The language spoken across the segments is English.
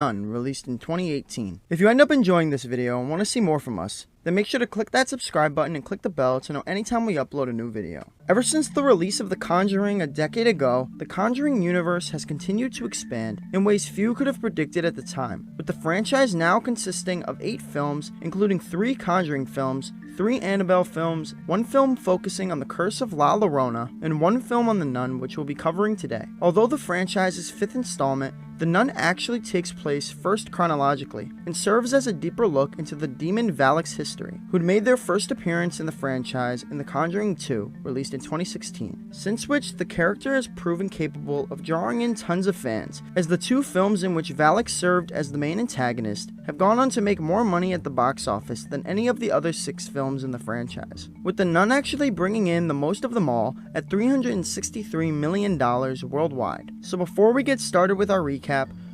Nun, released in 2018. If you end up enjoying this video and want to see more from us, then make sure to click that subscribe button and click the bell to know anytime we upload a new video. Ever since the release of The Conjuring a decade ago, the Conjuring universe has continued to expand in ways few could have predicted at the time, with the franchise now consisting of 8 films, including 3 Conjuring films, 3 Annabelle films, 1 film focusing on the Curse of La Llorona, and 1 film on The Nun, which we'll be covering today. Although the franchise's 5th installment, The Nun actually takes place first chronologically, and serves as a deeper look into the demon Valak's history, who'd made their first appearance in the franchise in The Conjuring 2, released in 2016, since which the character has proven capable of drawing in tons of fans, as the 2 films in which Valak served as the main antagonist have gone on to make more money at the box office than any of the other 6 films in the franchise, with The Nun actually bringing in the most of them all at $363 million worldwide. So before we get started with our recap,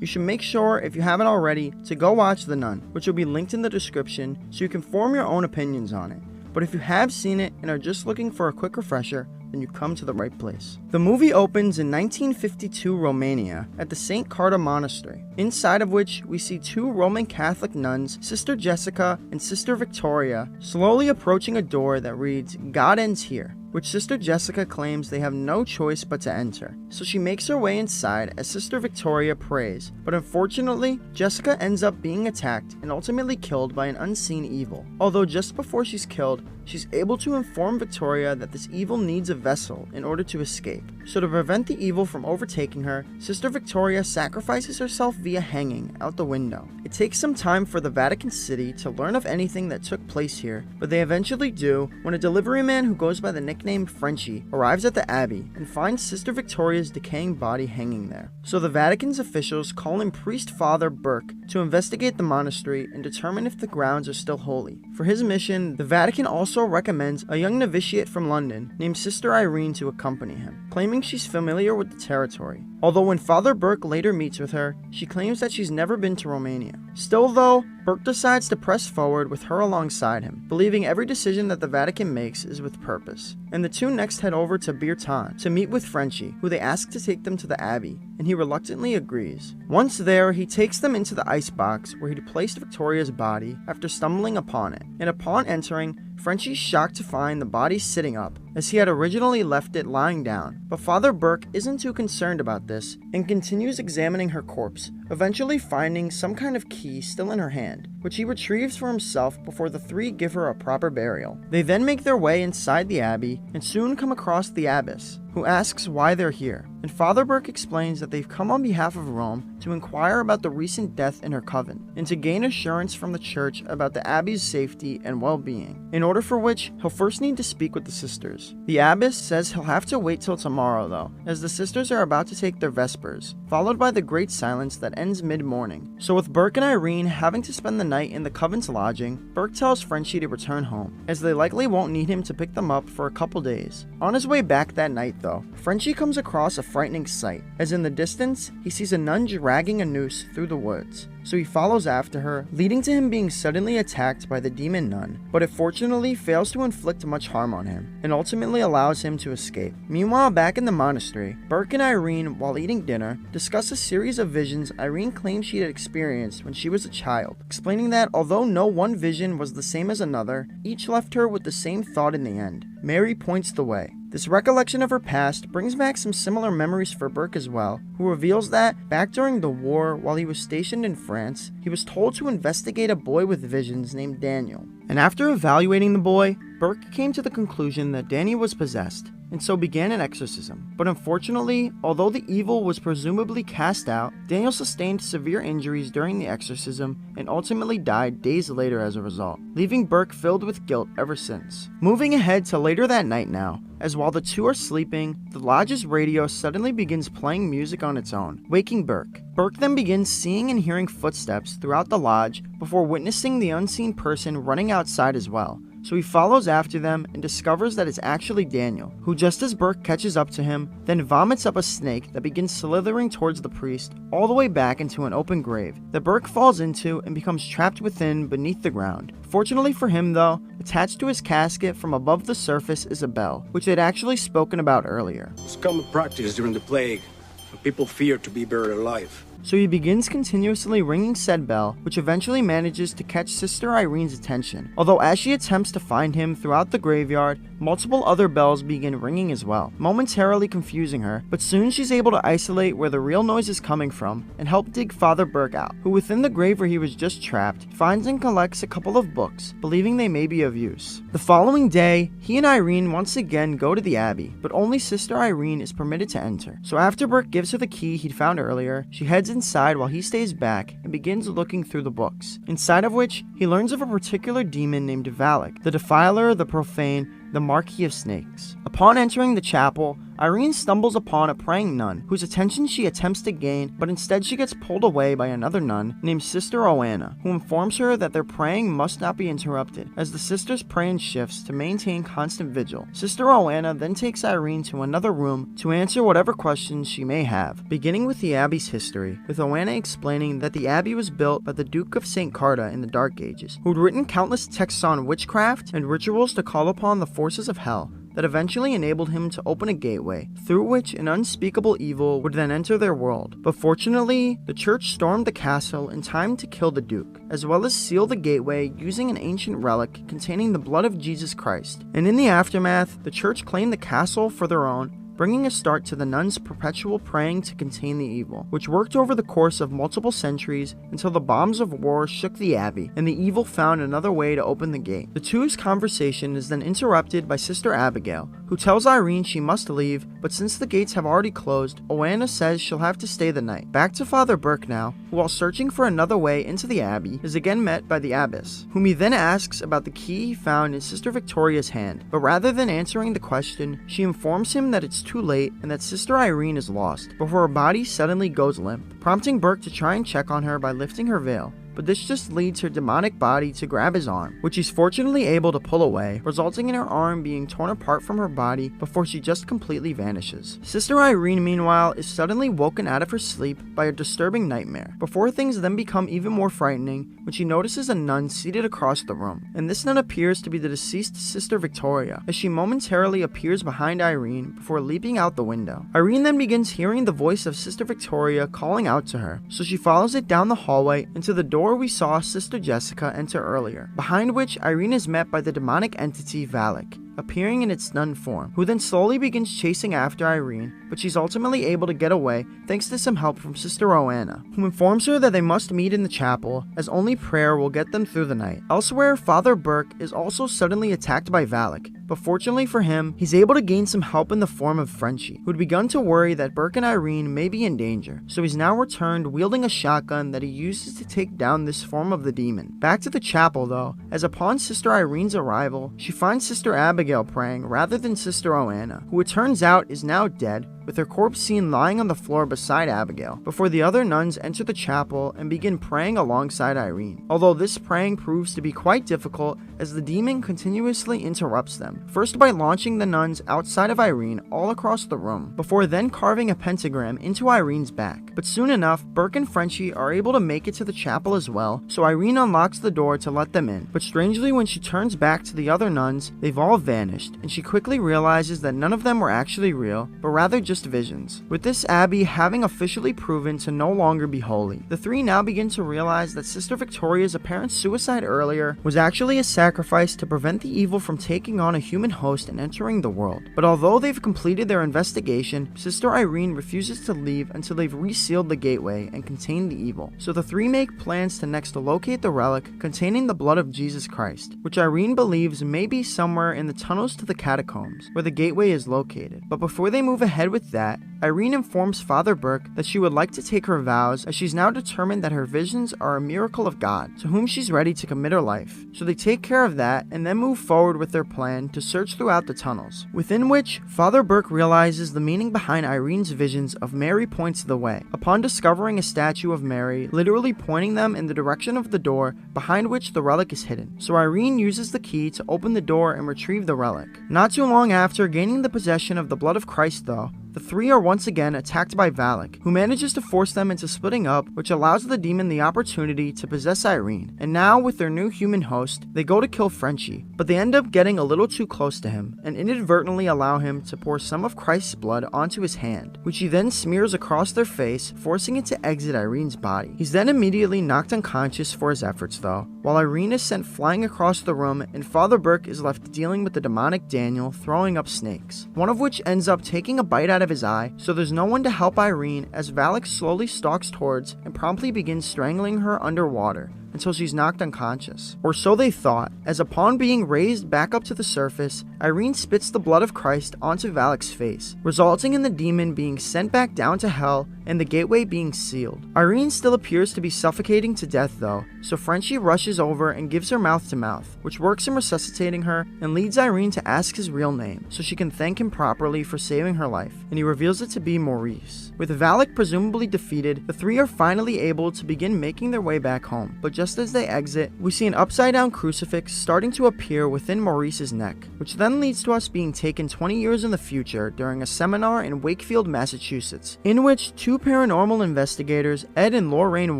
you should make sure, if you haven't already, to go watch The Nun, which will be linked in the description so you can form your own opinions on it. But if you have seen it and are just looking for a quick refresher, then you come to the right place. The movie opens in 1952 Romania at the St. Carta Monastery, inside of which we see 2 Roman Catholic nuns, Sister Jessica and Sister Victoria, slowly approaching a door that reads, "God ends here," which Sister Jessica claims they have no choice but to enter. So she makes her way inside as Sister Victoria prays, but unfortunately, Jessica ends up being attacked and ultimately killed by an unseen evil. Although just before she's killed, she's able to inform Victoria that this evil needs a vessel in order to escape. So to prevent the evil from overtaking her, Sister Victoria sacrifices herself via hanging out the window. It takes some time for the Vatican City to learn of anything that took place here, but they eventually do when a delivery man who goes by the nickname Frenchie arrives at the abbey and finds Sister Victoria's decaying body hanging there. So the Vatican's officials call in Priest Father Burke to investigate the monastery and determine if the grounds are still holy. For his mission, the Vatican also recommends a young novitiate from London named Sister Irene to accompany him, claiming she's familiar with the territory. Although when Father Burke later meets with her, she claims that she's never been to Romania. Still though, Burke decides to press forward with her alongside him, believing every decision that the Vatican makes is with purpose. And the 2 next head over to Bichir to meet with Frenchie, who they ask to take them to the abbey, and he reluctantly agrees. Once there, he takes them into the icebox where he'd placed Victoria's body after stumbling upon it, and upon entering, Frenchie's shocked to find the body sitting up, as he had originally left it lying down. But Father Burke isn't too concerned about this, and continues examining her corpse, eventually finding some kind of key still in her hand, which he retrieves for himself before the 3 give her a proper burial. They then make their way inside the abbey, and soon come across the abbess, who asks why they're here, and Father Burke explains that they've come on behalf of Rome to inquire about the recent death in her coven, and to gain assurance from the church about the abbey's safety and well-being, in order for which he'll first need to speak with the sisters. The abbess says he'll have to wait till tomorrow though, as the sisters are about to take their vespers, followed by the great silence that ends mid-morning. So with Burke and Irene having to spend the night in the coven's lodging, Burke tells Frenchie to return home, as they likely won't need him to pick them up for a couple days. On his way back that night though, Frenchie comes across a frightening sight, as in the distance, he sees a nun dragging a noose through the woods. So he follows after her, leading to him being suddenly attacked by the demon nun, but it fortunately fails to inflict much harm on him, and ultimately allows him to escape. Meanwhile, back in the monastery, Burke and Irene, while eating dinner, discuss a series of visions Irene claims she had experienced when she was a child, explaining that although no one vision was the same as another, each left her with the same thought in the end. Mary points the way. This recollection of her past brings back some similar memories for Burke as well, who reveals that, back during the war while he was stationed in France, he was told to investigate a boy with visions named Daniel. And after evaluating the boy, Burke came to the conclusion that Danny was possessed, and so began an exorcism. But unfortunately, although the evil was presumably cast out, Daniel sustained severe injuries during the exorcism and ultimately died days later as a result, leaving Burke filled with guilt ever since. Moving ahead to later that night now, as while the 2 are sleeping, the lodge's radio suddenly begins playing music on its own, waking Burke. Burke then begins seeing and hearing footsteps throughout the lodge before witnessing the unseen person running outside as well. So he follows after them and discovers that it's actually Daniel, who just as Burke catches up to him, then vomits up a snake that begins slithering towards the priest all the way back into an open grave that Burke falls into and becomes trapped within beneath the ground. Fortunately for him though, attached to his casket from above the surface is a bell, which they'd actually spoken about earlier. It was common practice during the plague, for people feared to be buried alive. So he begins continuously ringing said bell, which eventually manages to catch Sister Irene's attention. Although as she attempts to find him throughout the graveyard, multiple other bells begin ringing as well, momentarily confusing her, but soon she's able to isolate where the real noise is coming from and help dig Father Burke out, who within the grave where he was just trapped, finds and collects a couple of books, believing they may be of use. The following day, he and Irene once again go to the abbey, but only Sister Irene is permitted to enter. So after Burke gives her the key he'd found earlier, she heads inside while he stays back and begins looking through the books, inside of which he learns of a particular demon named Valak, the Defiler, the Profane, the Marquis of Snakes. Upon entering the chapel, Irene stumbles upon a praying nun, whose attention she attempts to gain, but instead she gets pulled away by another nun named Sister Oana, who informs her that their praying must not be interrupted, as the sisters pray in shifts to maintain constant vigil. Sister Oana then takes Irene to another room to answer whatever questions she may have, beginning with the abbey's history, with Oana explaining that the abbey was built by the Duke of St. Carta in the Dark Ages, who'd written countless texts on witchcraft and rituals to call upon the forces of hell, that eventually enabled him to open a gateway, through which an unspeakable evil would then enter their world. But fortunately, the church stormed the castle in time to kill the Duke, as well as seal the gateway using an ancient relic containing the blood of Jesus Christ. And in the aftermath, the church claimed the castle for their own, bringing a start to the nuns' perpetual praying to contain the evil, which worked over the course of multiple centuries until the bombs of war shook the abbey, and the evil found another way to open the gate. The two's conversation is then interrupted by Sister Abigail, who tells Irene she must leave, but since the gates have already closed, Oana says she'll have to stay the night. Back to Father Burke now, who while searching for another way into the abbey, is again met by the abbess, whom he then asks about the key he found in Sister Victoria's hand, but rather than answering the question, she informs him that it's too late and that Sister Irene is lost, before her body suddenly goes limp, prompting Burke to try and check on her by lifting her veil. But this just leads her demonic body to grab his arm, which he's fortunately able to pull away, resulting in her arm being torn apart from her body before she just completely vanishes. Sister Irene, meanwhile, is suddenly woken out of her sleep by a disturbing nightmare, before things then become even more frightening when she notices a nun seated across the room, and this nun appears to be the deceased Sister Victoria, as she momentarily appears behind Irene before leaping out the window. Irene then begins hearing the voice of Sister Victoria calling out to her, so she follows it down the hallway into the door we saw Sister Jessica enter earlier, behind which Irene is met by the demonic entity Valak, appearing in its nun form, who then slowly begins chasing after Irene, but she's ultimately able to get away thanks to some help from Sister Oana, who informs her that they must meet in the chapel, as only prayer will get them through the night. Elsewhere, Father Burke is also suddenly attacked by Valak, but fortunately for him, he's able to gain some help in the form of Frenchie, who'd begun to worry that Burke and Irene may be in danger, so he's now returned wielding a shotgun that he uses to take down this form of the demon. Back to the chapel though, as upon Sister Irene's arrival, she finds Sister Abigail praying rather than Sister Oana, who it turns out is now dead, with her corpse seen lying on the floor beside Abigail, before the other nuns enter the chapel and begin praying alongside Irene. Although this praying proves to be quite difficult as the demon continuously interrupts them, first by launching the nuns outside of Irene all across the room, before then carving a pentagram into Irene's back. But soon enough, Burke and Frenchie are able to make it to the chapel as well, so Irene unlocks the door to let them in. But strangely, when she turns back to the other nuns, they've all vanished, and she quickly realizes that none of them were actually real, but rather just visions. With this abbey having officially proven to no longer be holy, the three now begin to realize that Sister Victoria's apparent suicide earlier was actually a sacrifice to prevent the evil from taking on a human host and entering the world. But although they've completed their investigation, Sister Irene refuses to leave until they've resealed the gateway and contained the evil. So the three make plans to next locate the relic containing the blood of Jesus Christ, which Irene believes may be somewhere in the tunnels to the catacombs, where the gateway is located. But before they move ahead with that, Irene informs Father Burke that she would like to take her vows, as she's now determined that her visions are a miracle of God, to whom she's ready to commit her life. So they take care of that and then move forward with their plan to search throughout the tunnels, within which Father Burke realizes the meaning behind Irene's visions of Mary points the way, upon discovering a statue of Mary literally pointing them in the direction of the door behind which the relic is hidden. So Irene uses the key to open the door and retrieve the relic. Not too long after gaining the possession of the blood of Christ though, the three are once again attacked by Valak, who manages to force them into splitting up, which allows the demon the opportunity to possess Irene. And now, with their new human host, they go to kill Frenchie, but they end up getting a little too close to him, and inadvertently allow him to pour some of Christ's blood onto his hand, which he then smears across their face, forcing it to exit Irene's body. He's then immediately knocked unconscious for his efforts though, while Irene is sent flying across the room and Father Burke is left dealing with the demonic Daniel throwing up snakes, one of which ends up taking a bite out of his eye, so there's no one to help Irene as Valak slowly stalks towards and promptly begins strangling her underwater until she's knocked unconscious. Or so they thought, as upon being raised back up to the surface, Irene spits the blood of Christ onto Valak's face, resulting in the demon being sent back down to hell and the gateway being sealed. Irene still appears to be suffocating to death though, so Frenchie rushes over and gives her mouth to mouth, which works in resuscitating her and leads Irene to ask his real name so she can thank him properly for saving her life, and he reveals it to be Maurice. With Valak presumably defeated, the three are finally able to begin making their way back home, but just as they exit, we see an upside down crucifix starting to appear within Maurice's neck, which then leads to us being taken 20 years in the future during a seminar in Wakefield, Massachusetts, in which two paranormal investigators, Ed and Lorraine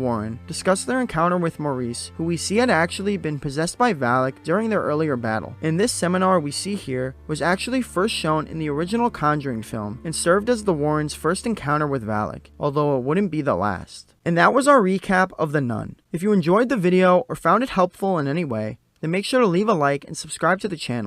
Warren, discuss their encounter with Maurice, who we see had actually been possessed by Valak during their earlier battle. And this seminar we see here was actually first shown in the original Conjuring film and served as the Warrens' first encounter with Valak, although it wouldn't be the last. And that was our recap of The Nun. If you enjoyed the video or found it helpful in any way, then make sure to leave a like and subscribe to the channel.